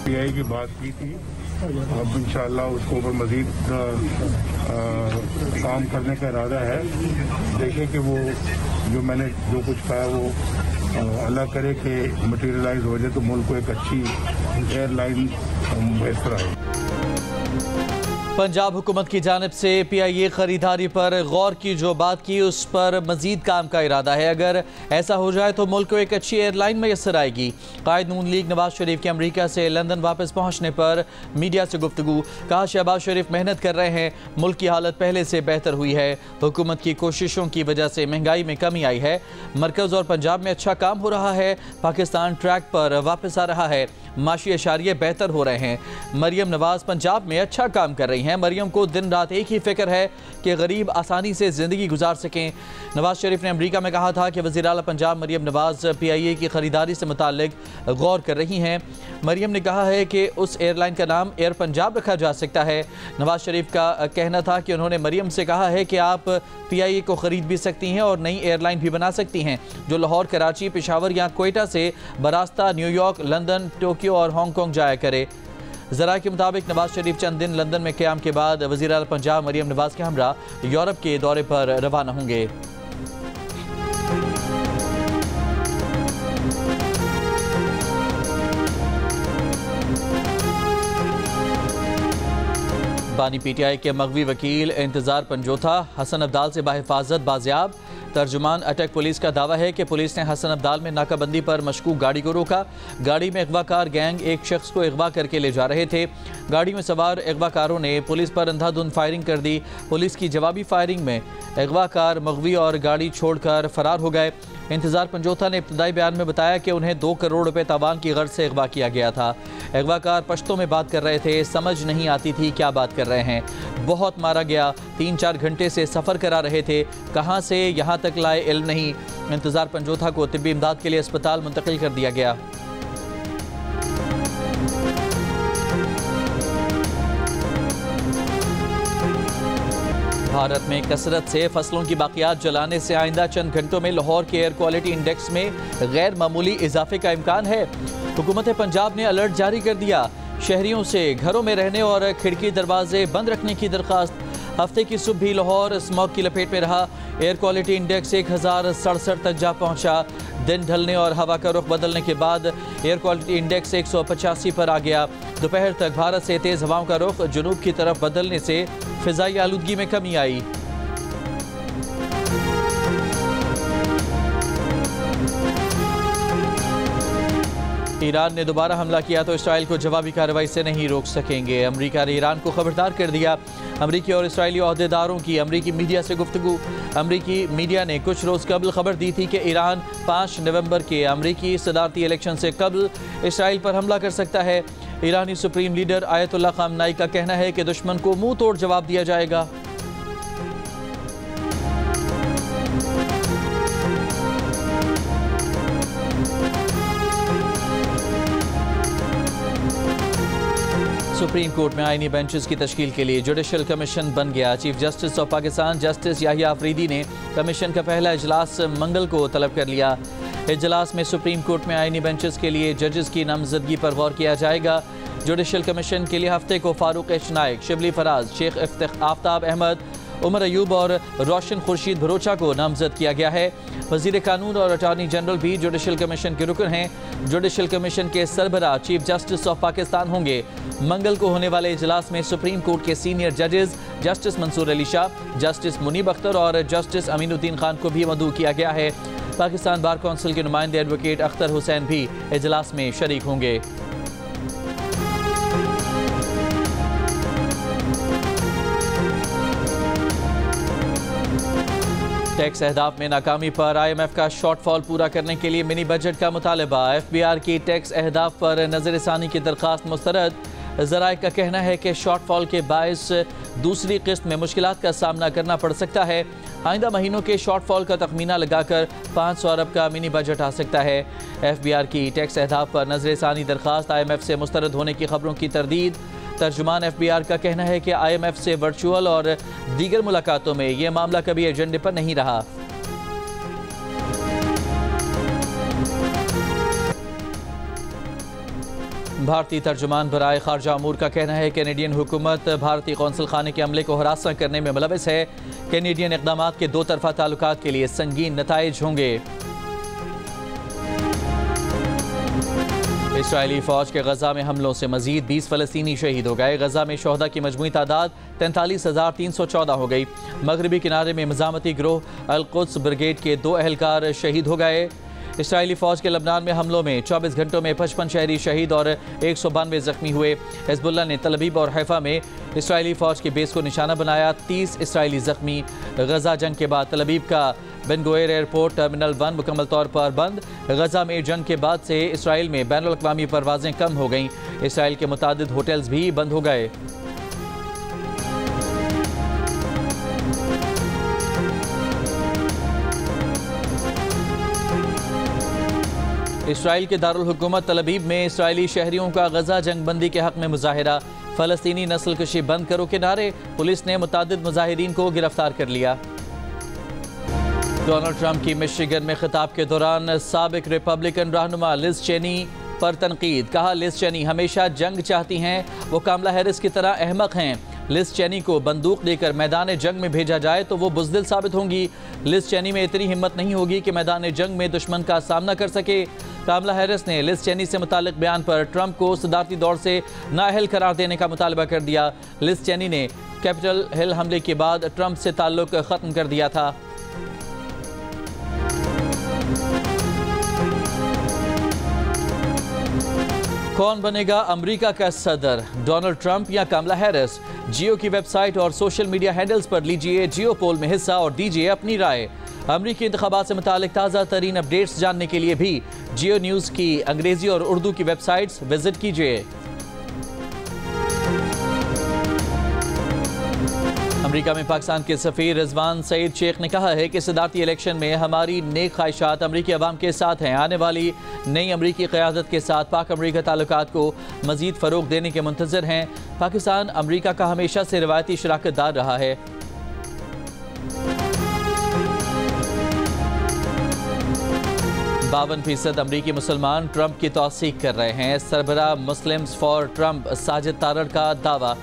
Pi की बात की थी, अब इंशाअल्लाह उसके ऊपर मजीद काम करने का इरादा है। देखें कि वो जो कुछ कहा वो अल्लाह करे कि मटीरियलाइज हो जाए तो मुल्क को एक अच्छी एयरलाइन मैसर आए। पंजाब हुकूमत की जानिब से PIA खरीदारी पर गौर की जो बात की उस पर मजीद काम का इरादा है। अगर ऐसा हो जाए तो मुल्क को एक अच्छी एयरलाइन मैसर आएगी। कायद नून लीग नवाज शरीफ के अमरीका से लंदन वापस पहुँचने पर मीडिया से गुफ्तगू। कहा शहबाज शरीफ मेहनत कर रहे हैं, मुल्क की हालत पहले से बेहतर हुई है। हुकूमत की कोशिशों की वजह से महंगाई में कमी आई है। मरकज़ और पंजाब में अच्छा काम हो रहा है। पाकिस्तान ट्रैक पर वापस आ रहा है। माशी अशारिये बेहतर हो रहे हैं। मरियम नवाज पंजाब में अच्छा काम कर रही हैं। मरियम को दिन रात एक ही फिक्र है कि गरीब आसानी से ज़िंदगी गुजार सकें। नवाज शरीफ ने अमरीका में कहा था कि वज़ीर आला पंजाब मरियम नवाज PIA की ख़रीदारी से मुताल्लिक गौर कर रही हैं। मरियम ने कहा है कि उस एयरलाइन का नाम एयर पंजाब रखा जा सकता है। नवाज शरीफ का कहना था कि उन्होंने मरियम से कहा है कि आप PIA को ख़रीद भी सकती हैं और नई एयरलाइन भी बना सकती हैं जो लाहौर, कराची, पेशावर या कोयटा से बरास्ता न्यूयॉर्क, लंदन, टोक्यो और हांगकॉन्ग जाया करे। ज़रा के मुताबिक नवाज शरीफ चंद दिन लंदन में क़याम के बाद वज़ीर आला पंजाब मरियम नवाज के हमरा यूरोप के दौरे पर रवाना होंगे। बानी PTI के मगवी वकील इंतज़ार पंजोथा हसन अब्दाल से बाहिफाजत बाजियाब। तर्जुमान अटक पुलिस का दावा है कि पुलिस ने हसन अब्दाल में नाकाबंदी पर मशकूक गाड़ी को रोका। गाड़ी में अगवाकार गैंग एक शख्स को अगवा करके ले जा रहे थे। गाड़ी में सवार अगवाकारों ने पुलिस पर अंधाधुंध फायरिंग कर दी। पुलिस की जवाबी फायरिंग में अगवाकार मगवी और गाड़ी छोड़कर फरार हो गए। इंतज़ार पंजोथा ने इब्तदाई बयान में बताया कि उन्हें 2 करोड़ रुपए तावान की गर्ज से अगवा किया गया था। अगवाकार पश्तो में बात कर रहे थे, समझ नहीं आती थी क्या बात कर रहे हैं। बहुत मारा गया, 3-4 घंटे से सफ़र करा रहे थे, कहाँ से यहाँ तक लाए इल्म नहीं। इंतज़ार पंजोथा को तिब्बी इमदाद के लिए अस्पताल मुंतकिल कर दिया गया। भारत में कसरत से फसलों की बाकियात जलाने से आइंदा चंद घंटों में लाहौर के एयर क्वालिटी इंडेक्स में गैर मामूली इजाफे का इम्कान है। हुकूमत पंजाब ने अलर्ट जारी कर दिया। शहरियों से घरों में रहने और खिड़की दरवाजे बंद रखने की दरख्वास्त। हफ्ते की सुबह भी लाहौर स्मॉग की लपेट में रहा। एयर क्वालिटी इंडेक्स 1067 तक जा पहुंचा। दिन ढलने और हवा का रुख बदलने के बाद एयर क्वालिटी इंडेक्स 185 पर आ गया। दोपहर तक भारत से तेज़ हवाओं का रुख जुनूब की तरफ बदलने से फ़िज़ाई आलूदगी में कमी आई। ईरान ने दोबारा हमला किया तो इसराइल को जवाबी कार्रवाई से नहीं रोक सकेंगे। अमरीका ने ईरान को खबरदार कर दिया। अमरीकी और इसराइली ओहदेदारों की अमरीकी मीडिया से गुफ्तगू। अमरीकी मीडिया ने कुछ रोज़ कबल खबर दी थी कि ईरान 5 नवंबर के अमरीकी सदारती इलेक्शन से कबल इसराइल पर हमला कर सकता है। ईरानी सुप्रीम लीडर आयतुल्लाह खामनाई का कहना है कि दुश्मन को मुंह तोड़ जवाब दिया जाएगा। सुप्रीम कोर्ट में आईनी बेंचेस की तश्कील के लिए जुडिशल कमीशन बन गया। Chief justice of Pakistan justice Yahya Afridi ने कमीशन का पहला इजलास मंगल को तलब कर लिया। इजलास में सुप्रीम कोर्ट में आईनी बेंचेस के लिए जजेस की नामजदगी पर गौर किया जाएगा। जुडिशल कमीशन के लिए हफ्ते को फारूक एच नाइक, शिबली फराज, शेख आफ्ताब अहमद, उमर अयूब और रोशन खुर्शीद भरोचा को नामजद किया गया है। वजीर कानून और अटॉर्नी जनरल भी जुडिशल कमीशन के रुकन हैं। जुडिशल कमीशन के सरबराह चीफ जस्टिस ऑफ पाकिस्तान होंगे। मंगल को होने वाले इजलास में सुप्रीम कोर्ट के सीनियर जजेस जस्टिस मंसूर अली शाह, जस्टिस मुनीब अख्तर और जस्टिस अमीनुद्दीन खान को भी मदऊ किया गया है। पाकिस्तान बार कौंसिल के नुमाइंदे एडवोकेट अख्तर हुसैन भी इजलास में शरीक होंगे। टैक्स अहदाफ में नाकामी पर IMF का शॉर्टफॉल पूरा करने के लिए मिनी बजट का मुतालबा। FBR की टैक्स अहदाफ पर नज़रसानी की दरख्वास्त मुस्तरद। ज़राए का कहना है कि शॉर्टफॉल के बायस दूसरी किस्त में मुश्किलात का सामना करना पड़ सकता है। आइंदा महीनों के शॉर्टफॉल का तखमीना लगाकर 500 अरब का मिनी बजट आ सकता है। FBR की टैक्स अहदाफ पर नज़रसानी दरख्वास्त IMF से मुस्तरद होने की खबरों की तरदीद। तर्जुमान FBR का कहना है कि IMF से वर्चुअल और दीगर मुलाकातों में यह मामला कभी एजेंडे पर नहीं रहा। भारतीय तर्जुमान बराए खारजा अमूर का कहना है कैनेडियन हुकूमत भारतीय कौंसल खाने के अमले को हरासा करने में मुलविस है। कैनेडियन इक़दाम के दो तरफा ताल्लुकात के लिए संगीन नताइज होंगे। इसराइली फ़ौज के गजा में हमलों से मजीद 20 फ़लस्तीनी शहीद हो गए। गजा में शोहदा की मजमूई तादाद 43,314 हो गई। मगरबी किनारे में मज़ामती गिरोह अल-कुद्स ब्रिगेड के 2 अहलकार शहीद हो गए। इसराइली फ़ौज के लबनान में हमलों में 24 घंटों में 55 शहरी शहीद और 192 ज़ख्मी हुए। हिज़्बुल्लाह ने तल अवीव और हैफा में इसराइली फ़ौज के बेस को निशाना बनाया। 30 इसराइली ज़ख्मी। गजा जंग के बाद तल अवीव का बेन गुएर एयरपोर्ट टर्मिनल 1 मुकम्मल तौर पर बंद। गजा में जंग के बाद से इसराइल में बैनुल अक़वामी परवाज़ें कम हो गईं। इसराइल के मुतादिद होटल्स भी बंद हो गए। इसराइल के दारुल हुकूमत तल अवीव में इसराइली शहरियों का गजा जंग बंदी के हक़ में मुजाहिरा। फ़लस्तीनी नस्ल कशी बंद करो के नारे। पुलिस ने मुतादिद मुजाहिरीन को गिरफ्तार कर लिया। डोनाल्ड ट्रंप की मिशिगन में खिताब के दौरान साबिक रिपब्लिकन रहनुमा लिज चेनी पर तनकीद। कहा, लिज चेनी हमेशा जंग चाहती हैं, वो कामला हैरिस की तरह अहमक हैं। लिज चेनी को बंदूक देकर मैदान जंग में भेजा जाए तो वो बुज़दिल साबित होंगी। लिज चेनी में इतनी हिम्मत नहीं होगी कि मैदान जंग में दुश्मन का सामना कर सके। कामला हैरिस ने लिज चेनी से मुतालिक बयान पर ट्रंप को सदारती दौर से नाअहल करार देने का मुतालबा कर दिया। लिज चेनी ने कैपिटल हिल हमले के बाद ट्रंप से ताल्लुक ख़त्म कर दिया था। कौन बनेगा अमेरिका का सदर, डोनाल्ड ट्रंप या कामला हैरिस? जियो की वेबसाइट और सोशल मीडिया हैंडल्स पर लीजिए जियो पोल में हिस्सा और दीजिए अपनी राय। अमेरिकी इंतखाबात से मुतालिक ताज़ा तरीन अपडेट्स जानने के लिए भी जियो न्यूज़ की अंग्रेजी और उर्दू की वेबसाइट्स विजिट कीजिए। अमेरिका में पाकिस्तान के सफ़ीर रिजवान सईद शेख ने कहा है कि सदारती इलेक्शन में हमारी नेक ख्वाहिशात अमरीकी अवाम के साथ हैं। आने वाली नई अमरीकी क़यादत के साथ पाक अमरीका ताल्लुकात को मज़ीद फ़रोग़ देने के मुंतज़िर हैं। पाकिस्तान अमरीका का हमेशा से रवायती शराकतदार रहा है। 52% अमरीकी मुसलमान ट्रंप की तौसीक कर रहे हैं। सरबराह Muslims for Trump Sajid Tarar का दावा।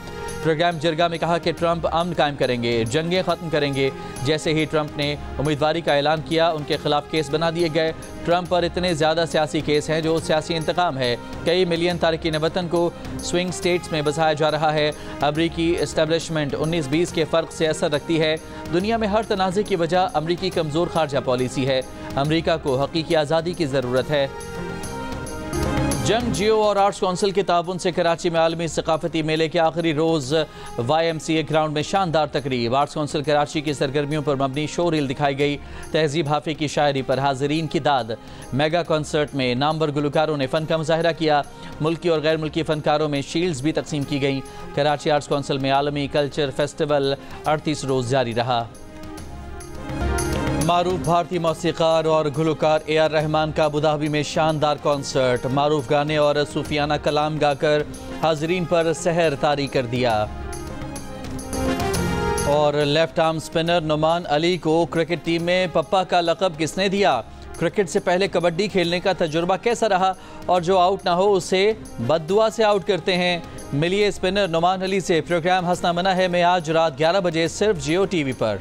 प्रोग्राम जिरगा में कहा कि ट्रंप अमन कायम करेंगे, जंगें ख़त्म करेंगे। जैसे ही ट्रंप ने उम्मीदवारी का ऐलान किया, उनके खिलाफ केस बना दिए गए। ट्रंप पर इतने ज़्यादा सियासी केस हैं जो सियासी इंतकाम है। कई मिलियन तारकीन वतन को स्विंग स्टेट्स में बसाया जा रहा है। अमरीकी इस्टेब्लिशमेंट 19-20 के फ़र्क से असर रखती है। दुनिया में हर तनाज़े की वजह अमरीकी कमज़ोर खारजा पॉलिसी है। अमरीका को हकीकी आज़ादी की ज़रूरत है। जंग, जियो और आर्ट्स कौंसिल के ताउन से कराची में आलमी सकाफती मेले के आखिरी रोज़ YMCA ग्राउंड में शानदार तकरीब। आर्ट्स कौंसिल कराची की सरगर्मियों पर मबनी शो रील दिखाई गई। तहजीब हाफी की शायरी पर हाज़रीन की दाद। मेगा कॉन्सर्ट में नामवर गुलकारों ने फ़न का मुजाहरा किया। मुल्की और गैर मुल्की फ़नकारों में शील्ड्स भी तकसीम की गईं। कराची आर्ट्स कौंसिल में आलमी कल्चर फेस्टिवल 38 रोज़ जारी रहा। मारूफ भारतीय मौसीकार और गुलकार AR रहमान का अबूधाबी में शानदार कॉन्सर्ट। मारूफ गाने और सूफियाना कलाम गाकर हाजरीन पर सहर तारी कर दिया। और left arm spinner Noman Ali को क्रिकेट टीम में पप्पा का लक़ब किसने दिया? क्रिकेट से पहले कबड्डी खेलने का तजुर्बा कैसा रहा? और जो आउट ना हो उसे बद्दुआ से आउट करते हैं। मिलिए स्पिनर नुमान अली से। प्रोग्राम हंसना मना है में आज रात 11 बजे सिर्फ जियो TV पर।